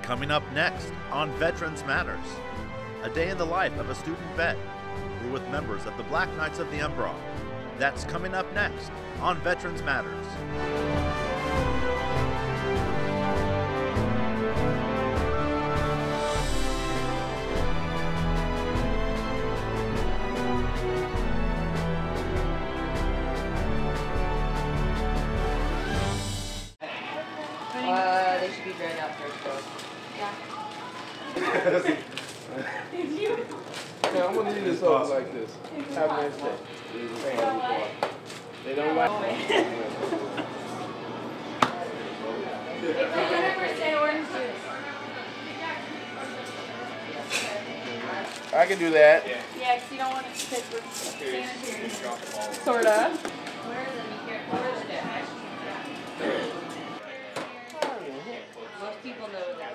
Coming up next on Veterans Matters, a day in the life of a student vet. We're with members of the Black Knights of the Embarras. That's coming up next on Veterans Matters. They should be dried out first, though. Yeah. No, I'm gonna leave this over like this. Have a nice day. They don't like I can do that. Yeah, because you don't want it to fit with sanitary. Sorta. Most people know that.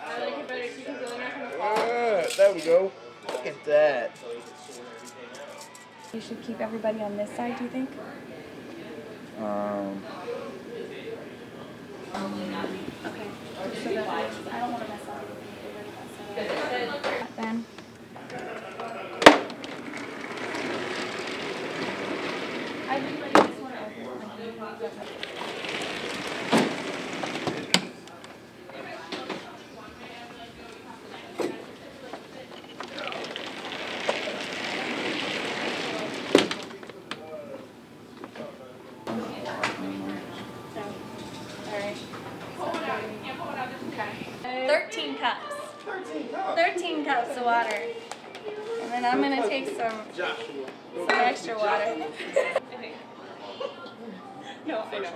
I like it better because they're not going to fall. There we go. Look at that. You should keep everybody on this side, do you think? Okay. So that I don't want to mess up. Then. I think like this one over. Okay. 13 cups. 13 cups of water. And then I'm going to take some extra water. No, I know.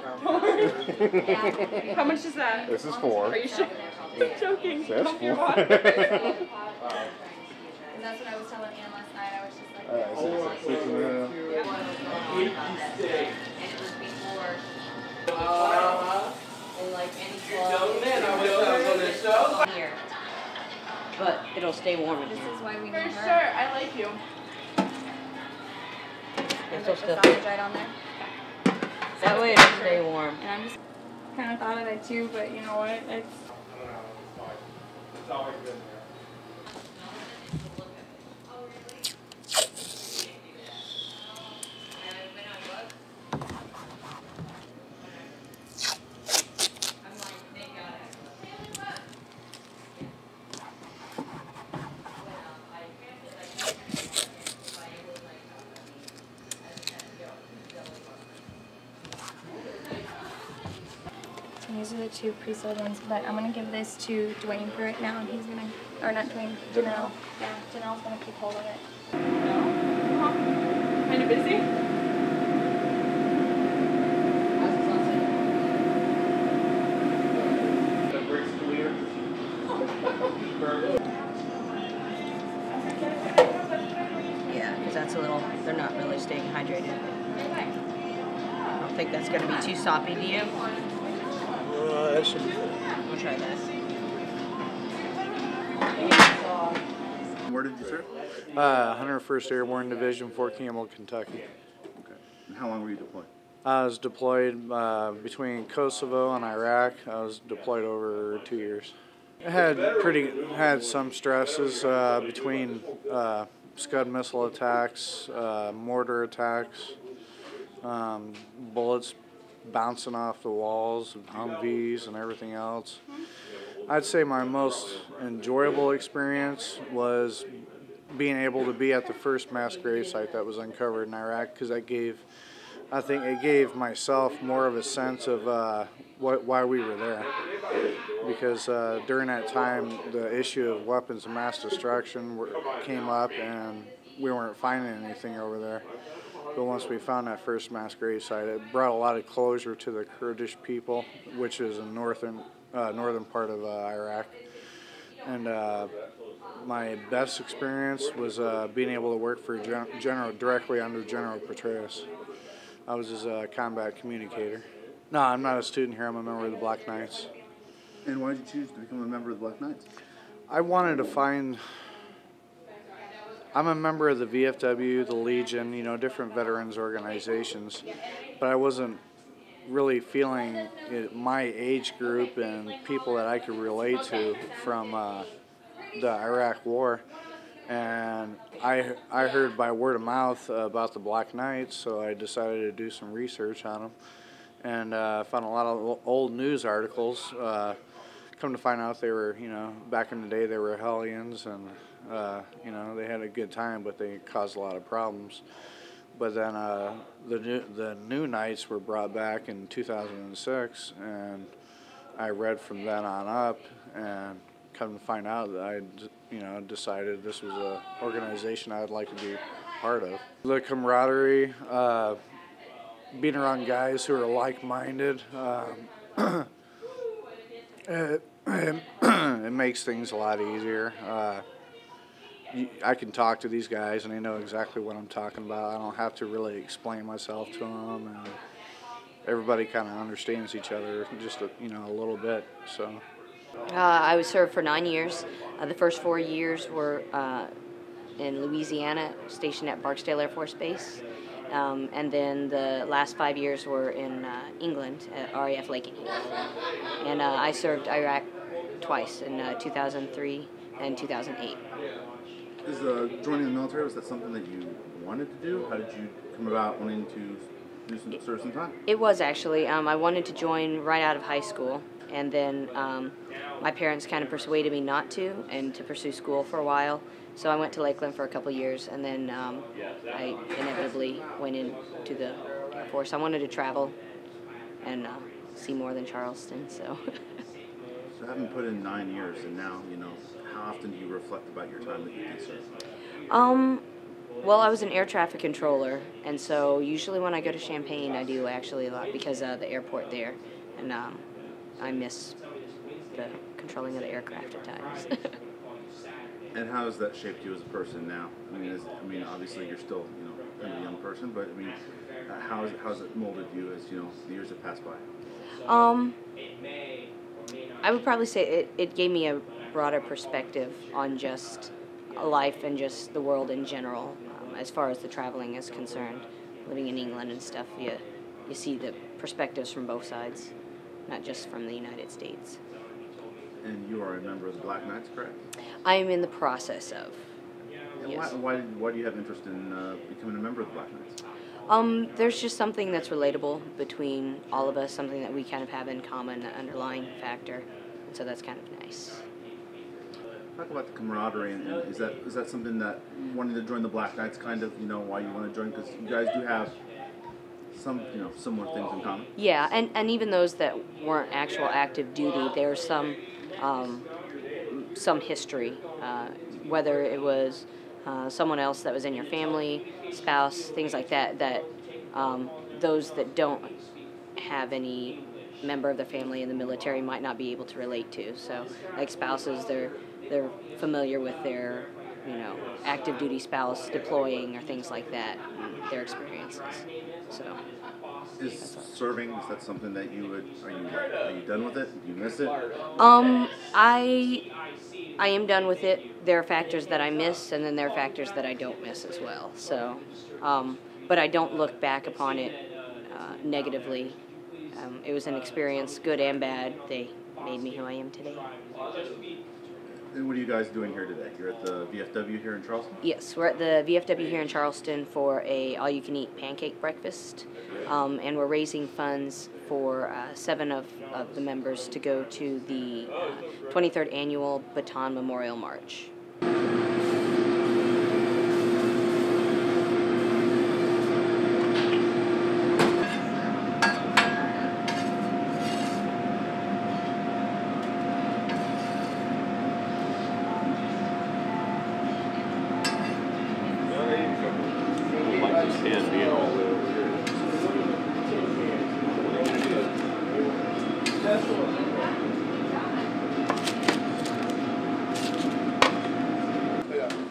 How much is that? This is 4. Are you sure? I'm joking. That's Pump your 4. water. And that's what I was telling Ann last night. I was just like, and it was before. And like any clothes. Here. But it'll stay warm in This here. is why we need For her. sure, I like you. It'll Put the still sausage right on there. that way it'll stay warm. And I'm just kind of thought of that too, but you know what? It's always been there. these are the 2 pre-sold ones, but I'm gonna give this to Dwayne for right now, and he's gonna, or not Dwayne, Janelle. Yeah, Janelle's gonna keep hold of it. Kind of busy? That breaks clear. Yeah, because that's a little, they're not really staying hydrated. I don't think that's going to be too soppy to you. That should be good. We'll try that. Where did you serve? 101st Airborne Division, Fort Campbell, Kentucky. Okay. And how long were you deployed? I was deployed between Kosovo and Iraq. I was deployed over 2 years. I had some stresses between Scud missile attacks, mortar attacks, bullets bouncing off the walls of Humvees and everything else. I'd say my most enjoyable experience was being able to be at the first mass grave site that was uncovered in Iraq, because I think it gave myself more of a sense of why we were there. Because during that time, the issue of weapons of mass destruction came up, and we weren't finding anything over there. But once we found that first mass grave site, it brought a lot of closure to the Kurdish people, which is in northern part of Iraq. And my best experience was being able to work for directly under General Petraeus. I was his combat communicator. No, I'm not a student here. I'm a member of the Black Knights. And why did you choose to become a member of the Black Knights? I wanted to find... I'm a member of the VFW, the Legion, you know, different veterans organizations, but I wasn't really feeling my age group and people that I could relate to from the Iraq War. And I heard by word of mouth about the Black Knights, so I decided to do some research on them. And found a lot of old news articles. Come to find out they were, back in the day they were hellions, and, they had a good time, but they caused a lot of problems. But then the new Knights were brought back in 2006, and I read from then on up, and come to find out that I, decided this was an organization I'd like to be part of. The camaraderie, being around guys who are like-minded, it makes things a lot easier. I can talk to these guys and they know exactly what I'm talking about. I don't have to really explain myself to them, and everybody kind of understands each other just a little bit. So. I was served for 9 years. The first 4 years were in Louisiana, stationed at Barksdale Air Force Base. And then the last 5 years were in England at RAF Lake England. And I served Iraq twice in 2003 and 2008. Is joining the military, was that something that you wanted to do? How did you come about wanting to serve some time? It was actually. I wanted to join right out of high school. And then my parents kind of persuaded me not to, and to pursue school for a while. So I went to Lakeland for a couple of years, and then I inevitably went into the Air Force. I wanted to travel and see more than Charleston. So. So having put in 9 years, and now, how often do you reflect about your time that you did serve? Well, I was an air traffic controller, and so usually when I go to Champaign, I do actually a lot because of the airport there, and I miss the controlling of the aircraft at times. And how has that shaped you as a person now? Obviously you're still, kind of a young person, but how has it molded you as the years have passed by? I would probably say it gave me a broader perspective on just life and just the world in general, as far as the traveling is concerned. Living in England and stuff, you see the perspectives from both sides, not just from the United States. And you are a member of the Black Knights, correct? I am in the process of. And yes. Why do you have interest in becoming a member of the Black Knights? There's just something that's relatable between all of us, something that we kind of have in common, an underlying factor, and so that's kind of nice. Talk about the camaraderie, and is that something that wanting to join the Black Knights kind of, why you want to join? Because you guys do have some, similar things in common. Yeah, and even those that weren't actual active duty, there's some history, whether it was someone else that was in your family, spouse, things like that, those that don't have any member of the family in the military might not be able to relate to. So, like spouses, they're familiar with their, active duty spouse deploying or things like that, their experiences. So. Is serving, is that something that are you done with it? Do you miss it? I am done with it. There are factors that I miss, and then there are factors that I don't miss as well. So, but I don't look back upon it negatively. It was an experience, good and bad. They made me who I am today. And what are you guys doing here today? You're at the VFW here in Charleston? Yes, we're at the VFW here in Charleston for a all-you-can-eat pancake breakfast, and we're raising funds for 7 of the members to go to the 23rd Annual Baton Memorial March.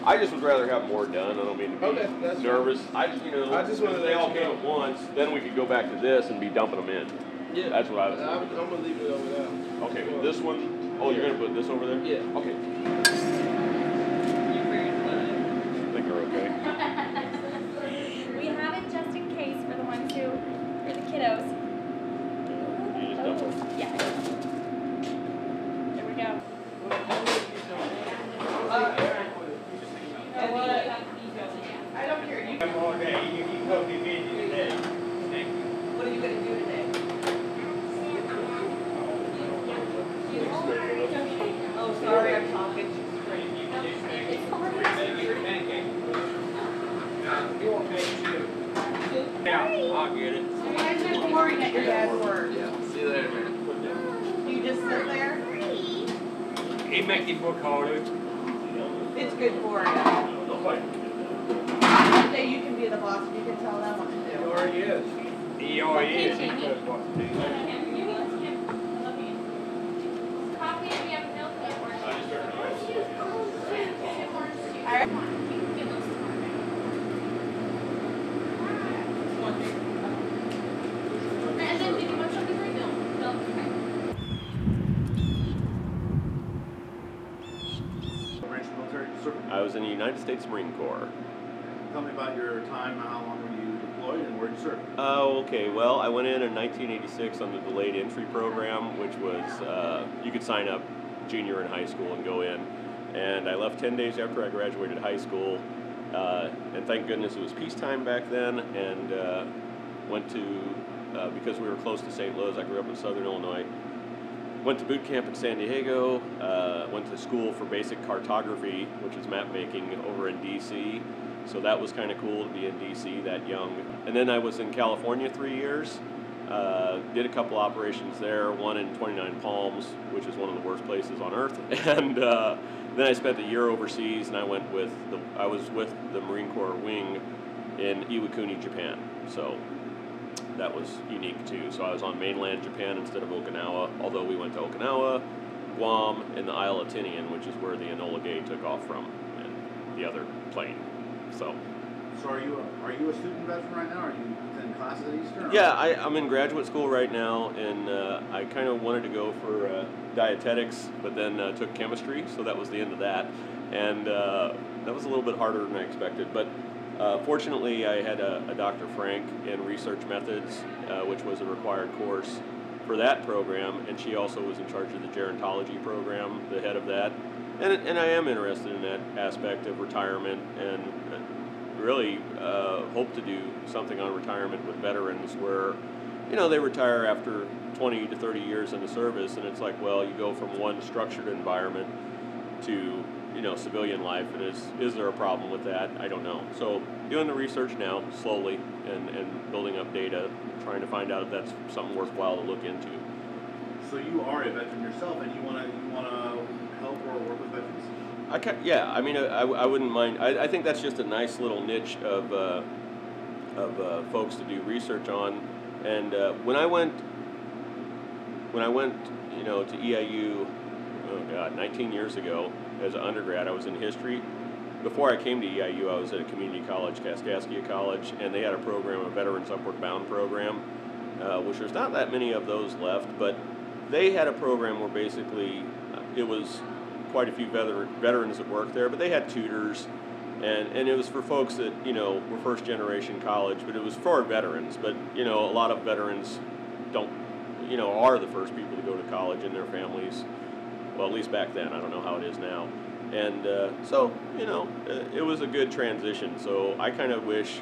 I just would rather have more done. I don't mean to be nervous. I just if they all came at once, then we could go back to this and be dumping them in. Yeah. That's what I was I'm going to leave it over there. Okay, well, this one, you're going to put this over there? Yeah. Okay. I think we're okay. We have it just in case for the ones for the kiddos. I'll get it. Why is it boring at your dad's work? Yeah. See you later, man. You just sit there? He make you work harder. It's good for you. One day you can be the boss and you can tell them what to He do. already is. He already is. He knows what to do. Coffee, we have milk and orange juice. And then did you want something for milk? Milk, okay. Branch military service. I was in the United States Marine Corps. Tell me about your time. How long were you deployed, and where did you serve? Oh, okay. Well, I went in 1986 on the delayed entry program, which was you could sign up junior in high school and go in. And I left 10 days after I graduated high school. And thank goodness it was peacetime back then. And went to, because we were close to St. Louis, I grew up in Southern Illinois. Went to boot camp in San Diego. Went to school for basic cartography, which is map making, over in D.C. So that was kind of cool to be in D.C. that young. And then I was in California 3 years. Did a couple operations there, one in 29 Palms, which is one of the worst places on earth. And then I spent a year overseas, and I was with the Marine Corps wing in Iwakuni, Japan. So that was unique too. So I was on mainland Japan instead of Okinawa, although we went to Okinawa, Guam, and the Isle of Tinian, which is where the Enola Gay took off from, and the other plane. So are you a student veteran right now? Are you in classes at Eastern? yeah, I'm in graduate school right now, and I kind of wanted to go for dietetics, but then took chemistry, so that was the end of that. And that was a little bit harder than I expected, but fortunately I had a Dr. Frank in research methods, which was a required course for that program, and she also was in charge of the gerontology program, the head of that. And I am interested in that aspect of retirement, and really hope to do something on retirement with veterans where, they retire after 20 to 30 years in the service, and it's like, well, you go from one structured environment to, civilian life, and is there a problem with that? I don't know. So doing the research now, slowly, and building up data, trying to find out if that's something worthwhile to look into. So you are a veteran yourself, and you want to help or work with veterans? Yeah. I mean, I wouldn't mind. I think that's just a nice little niche of folks to do research on. And when I went, to EIU, 19 years ago as an undergrad, I was in history. Before I came to EIU, I was at a community college, Kaskaskia College, and they had a program, a Veterans Upward Bound program, which there's not that many of those left, but they had a program where basically it was quite a few veterans that worked there, but they had tutors, and it was for folks that, were first generation college, but it was for veterans. But, a lot of veterans don't, are the first people to go to college in their families. Well, at least back then. I don't know how it is now. And so, it was a good transition. So I kind of wish,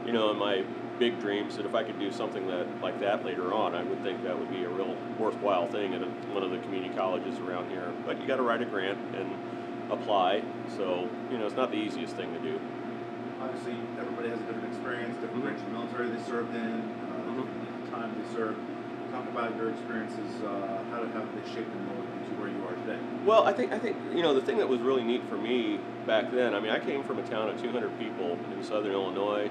in my big dreams, that if I could do something like that later on, I would think that would be a real worthwhile thing at one of the community colleges around here. But you got to write a grant and apply. So, it's not the easiest thing to do. Obviously, everybody has a different experience, different branch of the military they served in, the time they served. Talk about your experiences. How did they shape and mold you to where you are today? Well, I think the thing that was really neat for me back then. I mean, I came from a town of 200 people in Southern Illinois,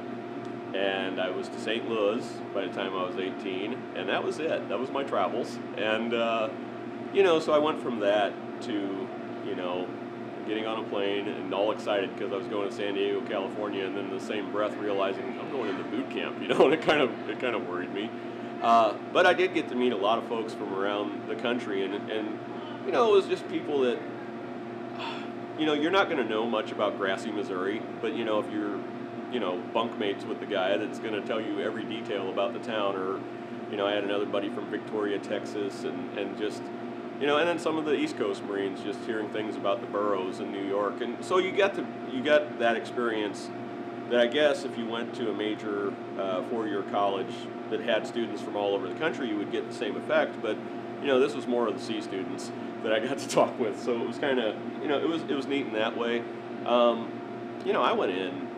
and I was to St. Louis by the time I was 18, and that was it. That was my travels, and so I went from that to getting on a plane and all excited because I was going to San Diego, California, and then in the same breath realizing I'm going into boot camp, and it kind of worried me. But I did get to meet a lot of folks from around the country, and it was just people that, you're not going to know much about Grassy, Missouri, but, if you're, bunkmates with the guy that's going to tell you every detail about the town, or, I had another buddy from Victoria, Texas, and just, and then some of the East Coast Marines, just hearing things about the boroughs in New York, and so you got that experience that I guess if you went to a major four-year college that had students from all over the country, you would get the same effect. But this was more of the C students that I got to talk with, so it was kind of it was neat in that way. I went in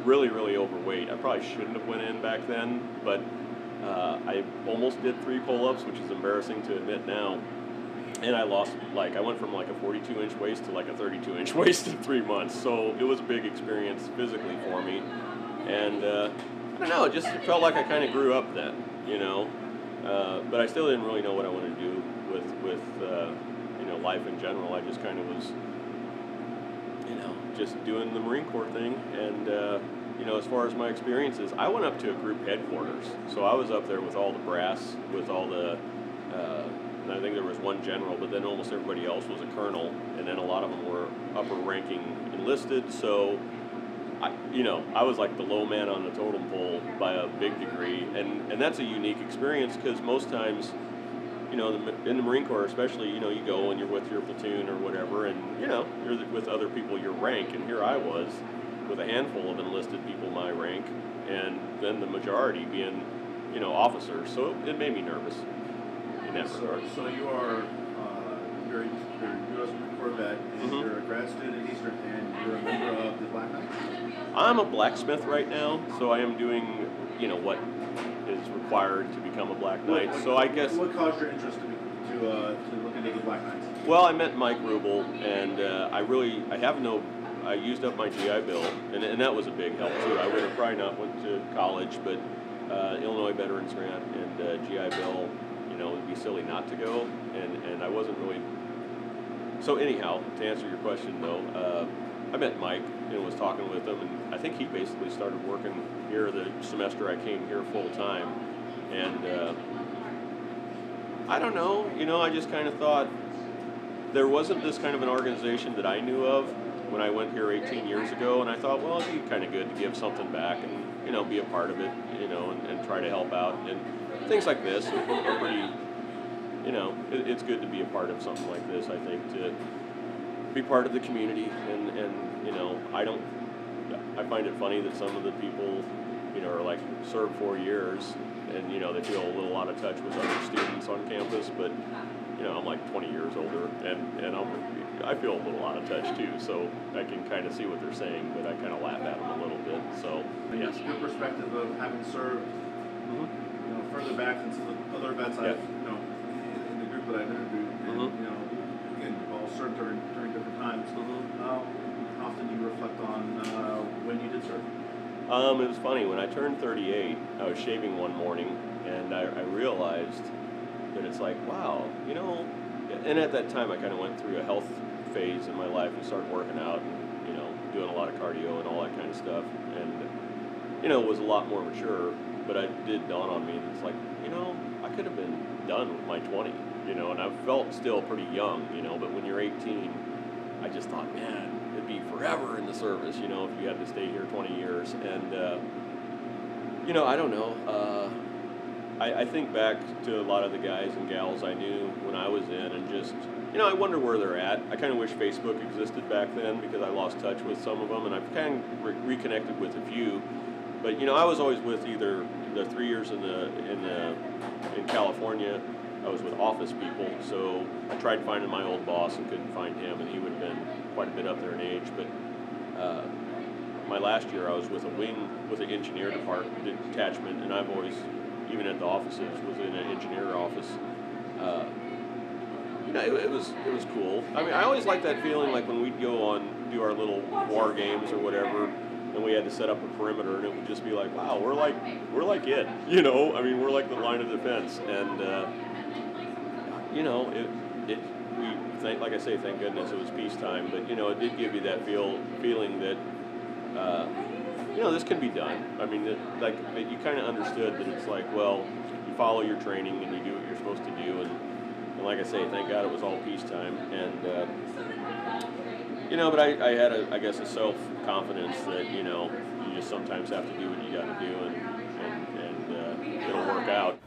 really, really overweight. I probably shouldn't have went in back then, but I almost did 3 pull-ups, which is embarrassing to admit now. And I lost, like, I went from like a 42-inch waist to like a 32-inch waist in 3 months. So it was a big experience physically for me. And I don't know, it just felt like I kind of grew up then, you know. But I still didn't really know what I wanted to do with you know, life in general. I just kind of was, you know, just doing the Marine Corps thing. And you know, as far as my experiences, I went up to a group headquarters. So I was up there with all the brass, with all the, and I think there was one general, but then almost everybody else was a colonel, and then a lot of them were upper ranking enlisted. So, you know, I was like the low man on the totem pole by a big degree, and that's a unique experience because most times, you know, in the Marine Corps especially, you know, you go and you're with your platoon or whatever, and, you know, you're with other people your rank, and here I was with a handful of enlisted people my rank, and then the majority being, you know, officers, so it made me nervous in that regard. So you are, you're a U.S. Marine Corps vet, and you're a grad student at Eastern, and you're a member of the Black Knights? I'm a blacksmith right now, so I am doing, you know, what is required to become a Black Knight. So I guess. What caused your interest to look into the Black Knights? Well, I met Mike Rubel, and I used up my GI Bill, and that was a big help too. I would have probably not went to college, but Illinois Veterans Grant and GI Bill, you know, it'd be silly not to go, and I wasn't really. So anyhow, to answer your question though, I met Mike and was talking with him, and I think he basically started working here the semester I came here full time, and I don't know, you know, I just kind of thought there wasn't this kind of an organization that I knew of when I went here 18 years ago, and I thought, well, it'd be kind of good to give something back and, you know, be a part of it, you know, and try to help out, and things like this are pretty, you know, it's good to be a part of something like this, I think, to be part of the community, and you know, I find it funny that some of the people, you know, are like served 4 years, and, you know, they feel a little out of touch with other students on campus, but, you know, I'm like 20 years older, and I feel a little out of touch too, so I can kind of see what they're saying, but I kind of laugh at them a little bit, so, yes. Your perspective of having served, you know, further back than some of the other vets I've, you know, in the group that I've interviewed, and, you know, again, we've all served during different times. How often do you reflect on when you did serve? It was funny, when I turned 38, I was shaving one morning, and I realized that it's like, wow, you know, and at that time I kind of went through a health phase in my life and started working out and, you know, doing a lot of cardio and all that kind of stuff, and, you know, was a lot more mature, but it did dawn on me that it's like, you know, I could have been done with my 20, you know, and I felt still pretty young, you know, but when you're 18, I just thought, man, it'd be forever in the service, you know, if you had to stay here 20 years, and, you know, I don't know, I think back to a lot of the guys and gals I knew when I was in, and just, you know, I wonder where they're at. I kind of wish Facebook existed back then because I lost touch with some of them, and I've kind of reconnected with a few. But, you know, I was always with either the 3 years in California. I was with office people, so I tried finding my old boss and couldn't find him, and he would have been quite a bit up there in age. But my last year, I was with a wing with an engineer detachment, and I've always, even at the offices, was in an engineer office. You know, it was cool. I mean, I always liked that feeling, like when we'd go on, do our little war games or whatever, and we had to set up a perimeter, and it would just be like, wow, we're like it, you know. I mean, we're like the line of defense, and you know, like I say, thank goodness it was peacetime. But, you know, it did give you that feeling that, you know, this can be done. I mean, you kind of understood that it's like, well, you follow your training and you do what you're supposed to do, and like I say, thank God it was all peacetime, and you know, but I had I guess a self-confidence that, you know, you just sometimes have to do what you got to do, and it'll work out.